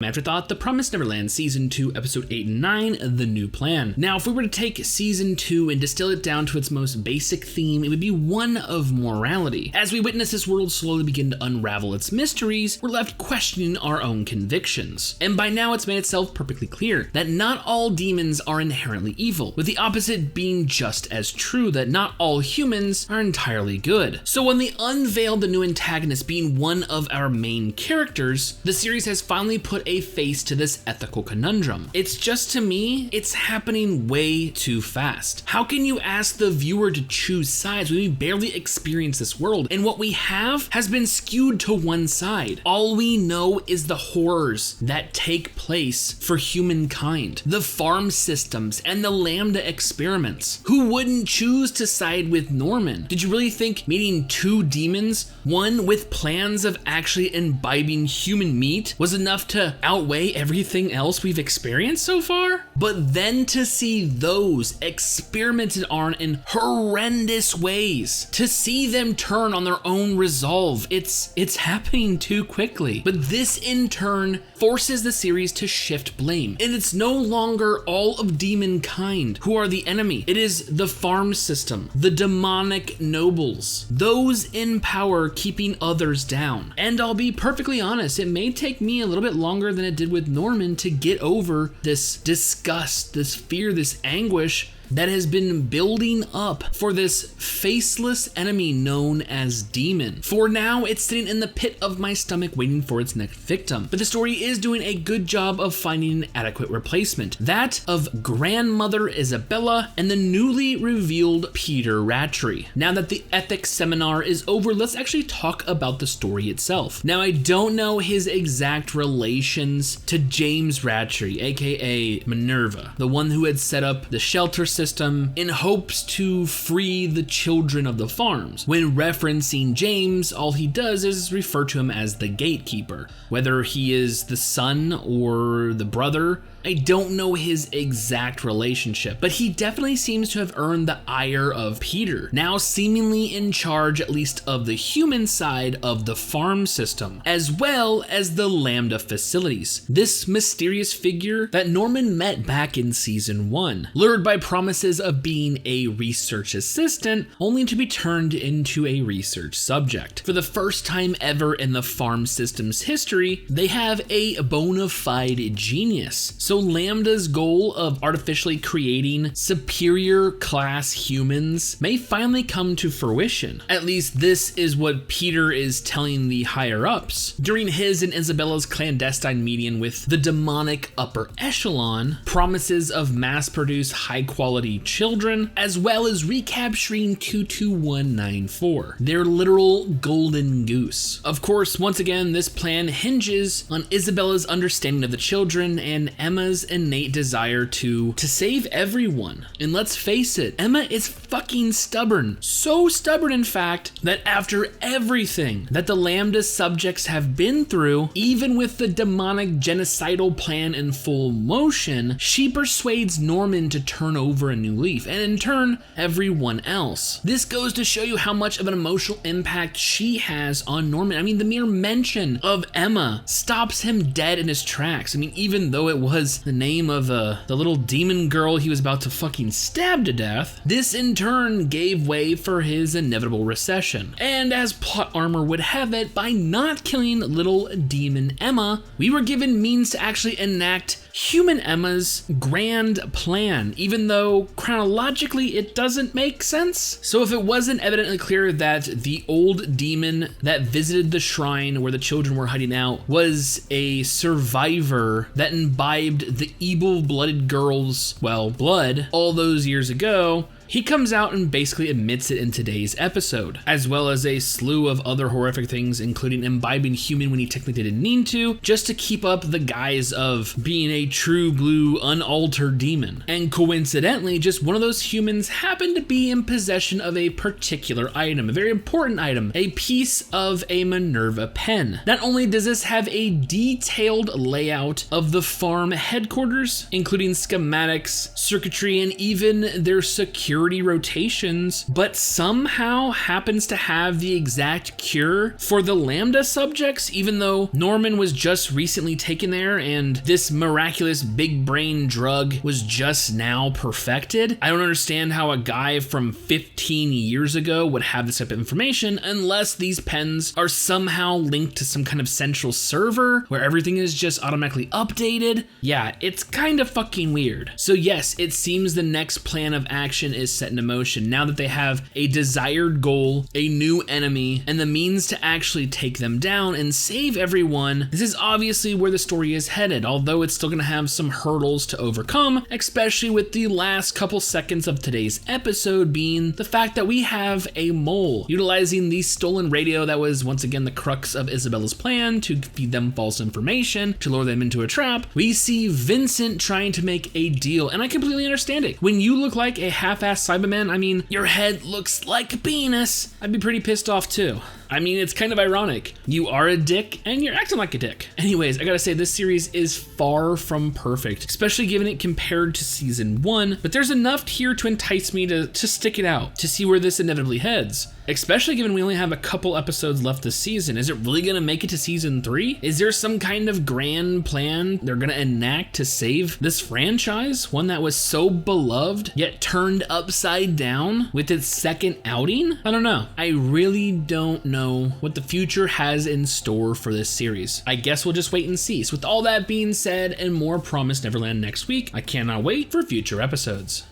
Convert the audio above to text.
Afterthought, The Promised Neverland, Season 2, Episode 8 and 9, The New Plan. Now, if we were to take Season 2 and distill it down to its most basic theme, it would be one of morality. As we witness this world slowly begin to unravel its mysteries, we're left questioning our own convictions. And by now, it's made itself perfectly clear that not all demons are inherently evil, with the opposite being just as true, that not all humans are entirely good. So when they unveiled the new antagonist being one of our main characters, the series has finally put a face to this ethical conundrum. It's just, to me, it's happening way too fast. How can you ask the viewer to choose sides when we barely experience this world, and what we have has been skewed to one side? All we know is the horrors that take place for humankind, the farm systems and the Lambda experiments. Who wouldn't choose to side with Norman? Did you really think meeting two demons, one with plans of actually imbibing human meat, was enough to outweigh everything else we've experienced so far? But then to see those experimented on in horrendous ways, to see them turn on their own resolve, it's happening too quickly. But this in turn forces the series to shift blame, and it's no longer all of demonkind who are the enemy. It is the farm system, the demonic nobles, those in power keeping others down. And I'll be perfectly honest, it may take me a little bit longer than it did with Norman to get over this disgust, this fear, this anguish that has been building up for this faceless enemy known as Demon. For now, it's sitting in the pit of my stomach waiting for its next victim. But the story is doing a good job of finding an adequate replacement. That of grandmother Isabella and the newly revealed Peter Rattray. Now that the ethics seminar is over, let's actually talk about the story itself. Now, I don't know his exact relations to James Rattray, aka Minerva, the one who had set up the shelter system in hopes to free the children of the farms. When referencing James, all he does is refer to him as the gatekeeper. Whether he is the son or the brother, I don't know his exact relationship, but he definitely seems to have earned the ire of Peter, now seemingly in charge at least of the human side of the farm system, as well as the Lambda facilities. This mysterious figure that Norman met back in Season 1, lured by promises of being a research assistant, only to be turned into a research subject. For the first time ever in the farm system's history, they have a bona fide genius. So Lambda's goal of artificially creating superior class humans may finally come to fruition. At least this is what Peter is telling the higher ups. During his and Isabella's clandestine meeting with the demonic upper echelon, promises of mass-produced high-quality children, as well as recapturing 22194, their literal golden goose. Of course, once again, this plan hinges on Isabella's understanding of the children and Emma's innate desire to save everyone. And let's face it, Emma is fucking stubborn. So stubborn, in fact, that after everything that the Lambda subjects have been through, even with the demonic genocidal plan in full motion, she persuades Norman to turn over a new leaf, and in turn, everyone else. This goes to show you how much of an emotional impact she has on Norman. I mean, the mere mention of Emma stops him dead in his tracks. I mean, even though it was the name of the little demon girl he was about to fucking stab to death, this in turn gave way for his inevitable recession. And as plot armor would have it, by not killing little demon Emma, we were given means to actually enact human Emma's grand plan, even though chronologically it doesn't make sense. So if it wasn't evidently clear that the old demon that visited the shrine where the children were hiding out was a survivor that imbibed the evil-blooded girl's, well, blood all those years ago, he comes out and basically admits it in today's episode, as well as a slew of other horrific things, including imbibing human when he technically didn't need to, just to keep up the guise of being a true blue, unaltered demon. And coincidentally, just one of those humans happened to be in possession of a particular item, a very important item, a piece of a Minerva pen. Not only does this have a detailed layout of the farm headquarters, including schematics, circuitry, and even their security security rotations, but somehow happens to have the exact cure for the Lambda subjects, even though Norman was just recently taken there and this miraculous big brain drug was just now perfected. I don't understand how a guy from 15 years ago would have this type of information unless these pens are somehow linked to some kind of central server where everything is just automatically updated. Yeah, it's kind of fucking weird. So yes, it seems the next plan of action is set into motion now that they have a desired goal, a new enemy, and the means to actually take them down and save everyone. This is obviously where the story is headed, although it's still gonna have some hurdles to overcome, especially with the last couple seconds of today's episode being the fact that we have a mole utilizing the stolen radio that was once again the crux of Isabella's plan to feed them false information, to lure them into a trap. We see Vincent trying to make a deal, and I completely understand it. When you look like a half-assed Cyberman, I mean, your head looks like a penis. I'd be pretty pissed off too. I mean, it's kind of ironic. You are a dick and you're acting like a dick. Anyways, I gotta say this series is far from perfect, especially given it compared to season 1, but there's enough here to entice me to stick it out, to see where this inevitably heads. Especially given we only have a couple episodes left this season. Is it really gonna make it to season 3? Is there some kind of grand plan they're gonna enact to save this franchise? One that was so beloved, yet turned upside down with its second outing? I don't know. I really don't know what the future has in store for this series. I guess we'll just wait and see. So with all that being said and more promised Neverland next week, I cannot wait for future episodes.